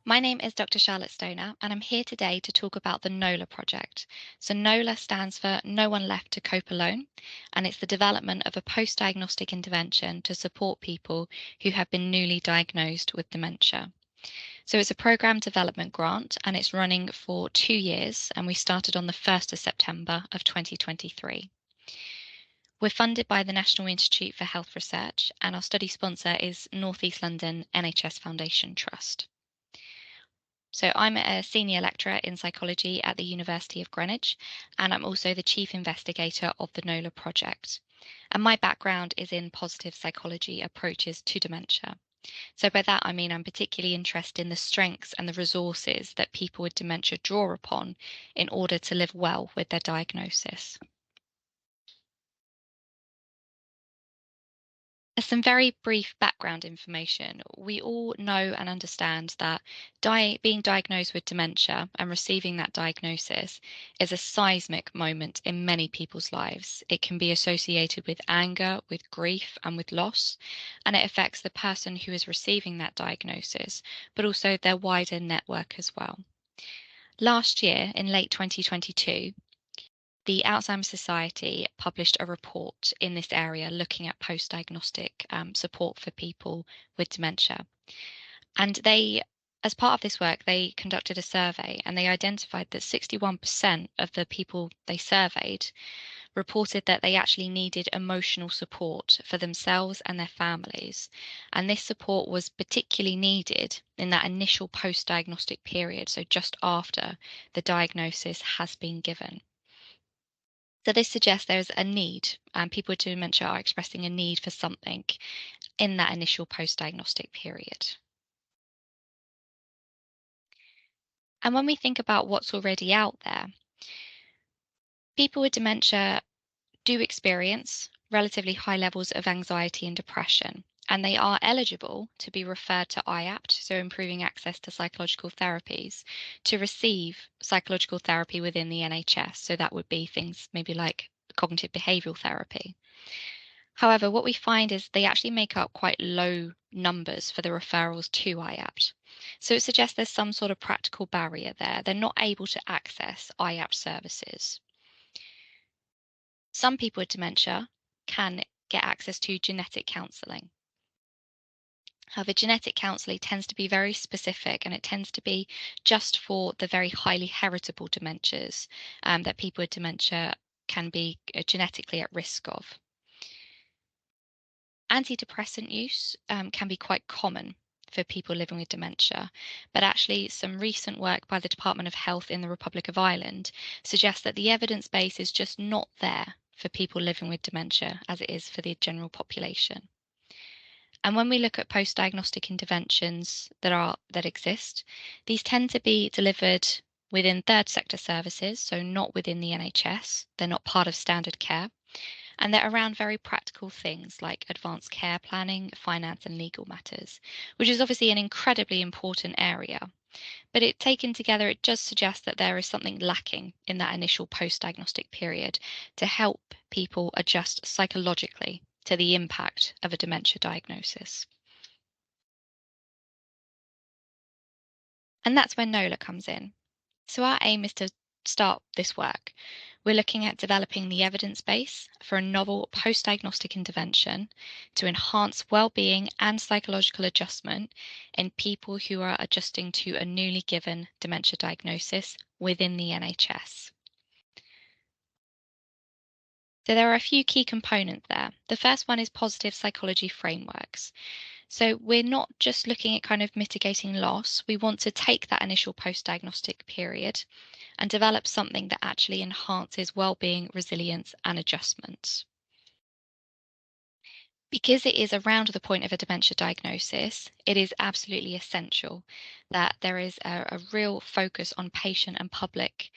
My name is Dr. Charlotte Stoner, and I'm here today to talk about the NOLA project. So, NOLA stands for No One Left to Cope Alone, and it's the development of a post diagnostic intervention to support people who have been newly diagnosed with dementia. So, it's a program development grant, and it's running for 2 years, and we started on the 1st of September of 2023. We're funded by the National Institute for Health Research, and our study sponsor is North East London NHS Foundation Trust. So I'm a senior lecturer in psychology at the University of Greenwich, and I'm also the chief investigator of the NOLA project. And my background is in positive psychology approaches to dementia. So by that, I mean I'm particularly interested in the strengths and the resources that people with dementia draw upon in order to live well with their diagnosis. As some very brief background information, we all know and understand that being diagnosed with dementia and receiving that diagnosis is a seismic moment in many people's lives. It can be associated with anger, with grief, and with loss, and it affects the person who is receiving that diagnosis, but also their wider network as well. Last year, in late 2022, the Alzheimer Society published a report in this area looking at post-diagnostic support for people with dementia. And as part of this work, they conducted a survey and they identified that 61% of the people they surveyed reported that they actually needed emotional support for themselves and their families. And this support was particularly needed in that initial post-diagnostic period, so just after the diagnosis has been given. So this suggests there's a need, and people with dementia are expressing a need for something in that initial post-diagnostic period. And when we think about what's already out there, people with dementia do experience relatively high levels of anxiety and depression, and they are eligible to be referred to IAPT, so improving access to psychological therapies, to receive psychological therapy within the NHS. So that would be things maybe like cognitive behavioural therapy. However, what we find is they actually make up quite low numbers for the referrals to IAPT. So it suggests there's some sort of practical barrier there. They're not able to access IAPT services. Some people with dementia can get access to genetic counselling. However, genetic counselling tends to be very specific, and it tends to be just for the very highly heritable dementias that people with dementia can be genetically at risk of. Antidepressant use can be quite common for people living with dementia, but actually some recent work by the Department of Health in the Republic of Ireland suggests that the evidence base is just not there for people living with dementia as it is for the general population. And when we look at post-diagnostic interventions that exist, these tend to be delivered within third sector services, so not within the NHS. They're not part of standard care. And they're around very practical things like advanced care planning, finance and legal matters, which is obviously an incredibly important area. But taken together, it does suggest that there is something lacking in that initial post-diagnostic period to help people adjust psychologically to the impact of a dementia diagnosis. And that's where NOLA comes in. So our aim is to start this work. We're looking at developing the evidence base for a novel post-diagnostic intervention to enhance well-being and psychological adjustment in people who are adjusting to a newly given dementia diagnosis within the NHS. So there are a few key components there. The first one is positive psychology frameworks. So we're not just looking at kind of mitigating loss. We want to take that initial post-diagnostic period and develop something that actually enhances well-being, resilience, and adjustment. Because it is around the point of a dementia diagnosis, it is absolutely essential that there is a real focus on patient and public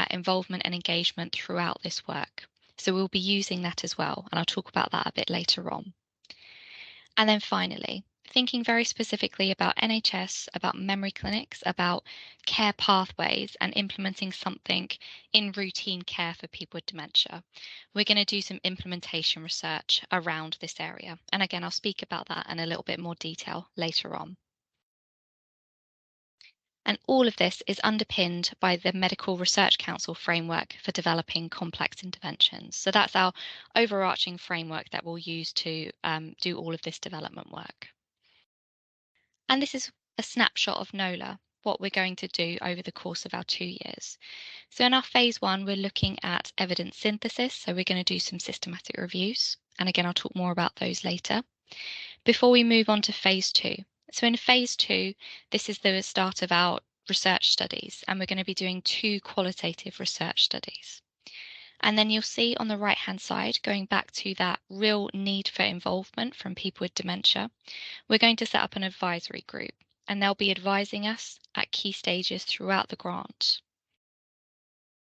involvement and engagement throughout this work. So we'll be using that as well, and I'll talk about that a bit later on. And then finally, thinking very specifically about NHS, about memory clinics, about care pathways, and implementing something in routine care for people with dementia. We're going to do some implementation research around this area. And again, I'll speak about that in a little bit more detail later on. And all of this is underpinned by the Medical Research Council framework for developing complex interventions. So that's our overarching framework that we'll use to do all of this development work. And this is a snapshot of NOLA, what we're going to do over the course of our 2 years. So in our phase 1, we're looking at evidence synthesis. So we're going to do some systematic reviews. And again, I'll talk more about those later. Before we move on to phase 2. So in phase 2, this is the start of our research studies, and we're going to be doing 2 qualitative research studies. And then you'll see on the right-hand side, going back to that real need for involvement from people with dementia, we're going to set up an advisory group, and they'll be advising us at key stages throughout the grant.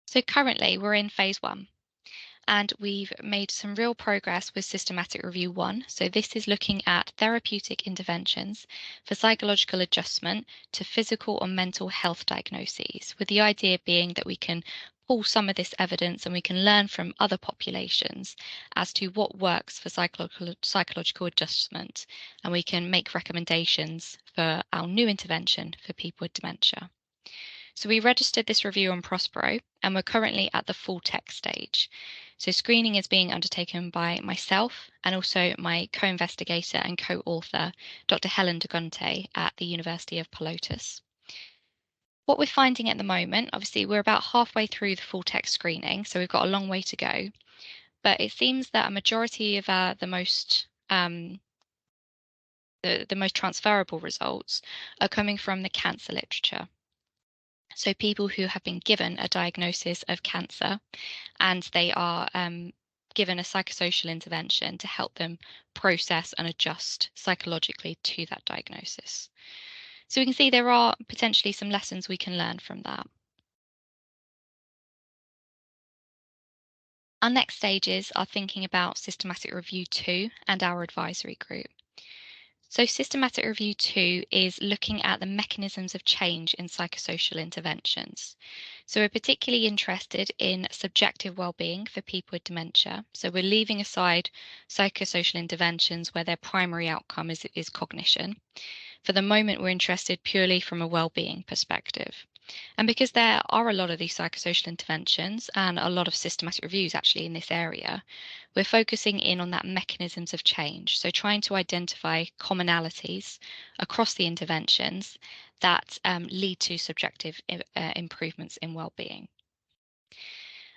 So currently we're in phase 1. And we've made some real progress with Systematic Review 1. So this is looking at therapeutic interventions for psychological adjustment to physical or mental health diagnoses, with the idea being that we can pull some of this evidence and we can learn from other populations as to what works for psychological adjustment, and we can make recommendations for our new intervention for people with dementia. So we registered this review on Prospero, and we're currently at the full text stage. So screening is being undertaken by myself and also my co-investigator and co-author, Dr. Helen de Gunte at the University of Pelotas. What we're finding at the moment, obviously we're about halfway through the full text screening, so we've got a long way to go. But it seems that a majority of the most transferable results are coming from the cancer literature. So people who have been given a diagnosis of cancer and they are given a psychosocial intervention to help them process and adjust psychologically to that diagnosis. So we can see there are potentially some lessons we can learn from that. Our next stages are thinking about Systematic Review 2 and our advisory group. So Systematic Review 2 is looking at the mechanisms of change in psychosocial interventions. So we're particularly interested in subjective well-being for people with dementia. So we're leaving aside psychosocial interventions where their primary outcome is cognition. For the moment, we're interested purely from a well-being perspective. And because there are a lot of these psychosocial interventions and a lot of systematic reviews actually in this area, we're focusing in on that mechanisms of change. So trying to identify commonalities across the interventions that lead to subjective improvements in well-being.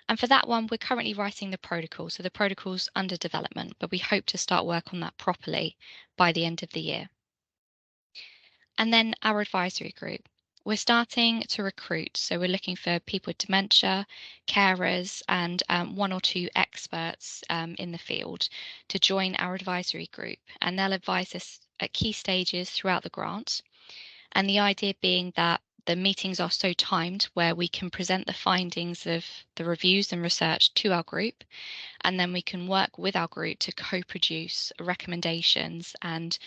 And for that one, we're currently writing the protocol. So the protocol's under development, but we hope to start work on that properly by the end of the year. And then our advisory group. We're starting to recruit. So we're looking for people with dementia, carers, and 1 or 2 experts in the field to join our advisory group. And they'll advise us at key stages throughout the grant. And the idea being that the meetings are so timed where we can present the findings of the reviews and research to our group, and then we can work with our group to co-produce recommendations and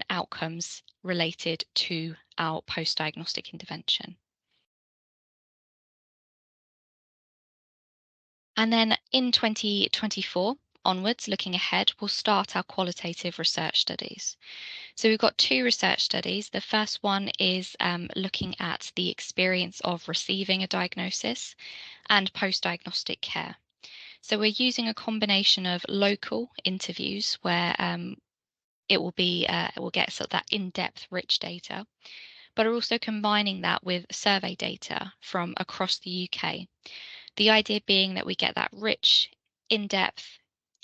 outcomes related to our post-diagnostic intervention. And then in 2024 onwards, looking ahead, we'll start our qualitative research studies. So we've got 2 research studies. The first one is looking at the experience of receiving a diagnosis and post-diagnostic care. So we're using a combination of local interviews where it will get sort of that in-depth rich data, but are also combining that with survey data from across the UK. The idea being that we get that rich, in-depth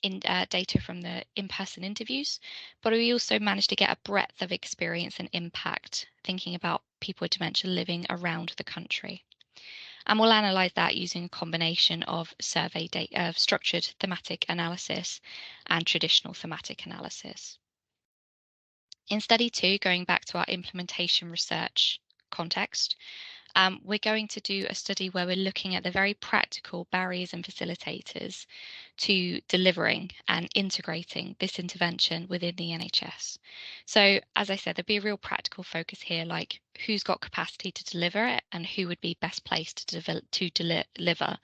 data from the in-person interviews, but we also manage to get a breadth of experience and impact, thinking about people with dementia living around the country. And we'll analyse that using a combination of survey data, structured thematic analysis and traditional thematic analysis. In study 2, going back to our implementation research context, we're going to do a study where we're looking at the very practical barriers and facilitators to delivering and integrating this intervention within the NHS. So, as I said, there'll be a real practical focus here, like who's got capacity to deliver it and who would be best placed to deliver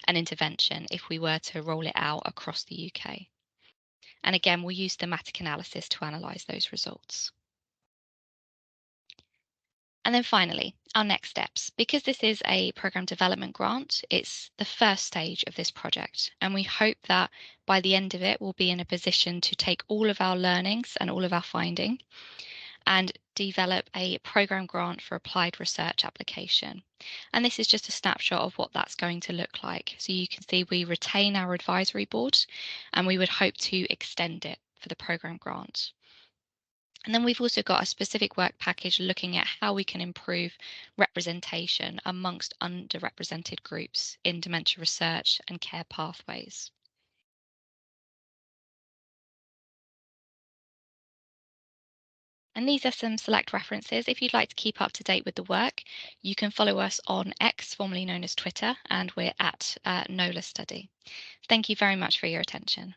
an intervention if we were to roll it out across the UK. And again, we'll use thematic analysis to analyse those results. And then finally, our next steps. Because this is a program development grant, it's the first stage of this project. And we hope that by the end of it, we'll be in a position to take all of our learnings and all of our finding and develop a program grant for applied research application. And this is just a snapshot of what that's going to look like. So you can see we retain our advisory board and we would hope to extend it for the program grant. And then we've also got a specific work package looking at how we can improve representation amongst underrepresented groups in dementia research and care pathways. And these are some select references. If you'd like to keep up to date with the work, you can follow us on X, formerly known as Twitter, and we're at NOLA Study. Thank you very much for your attention.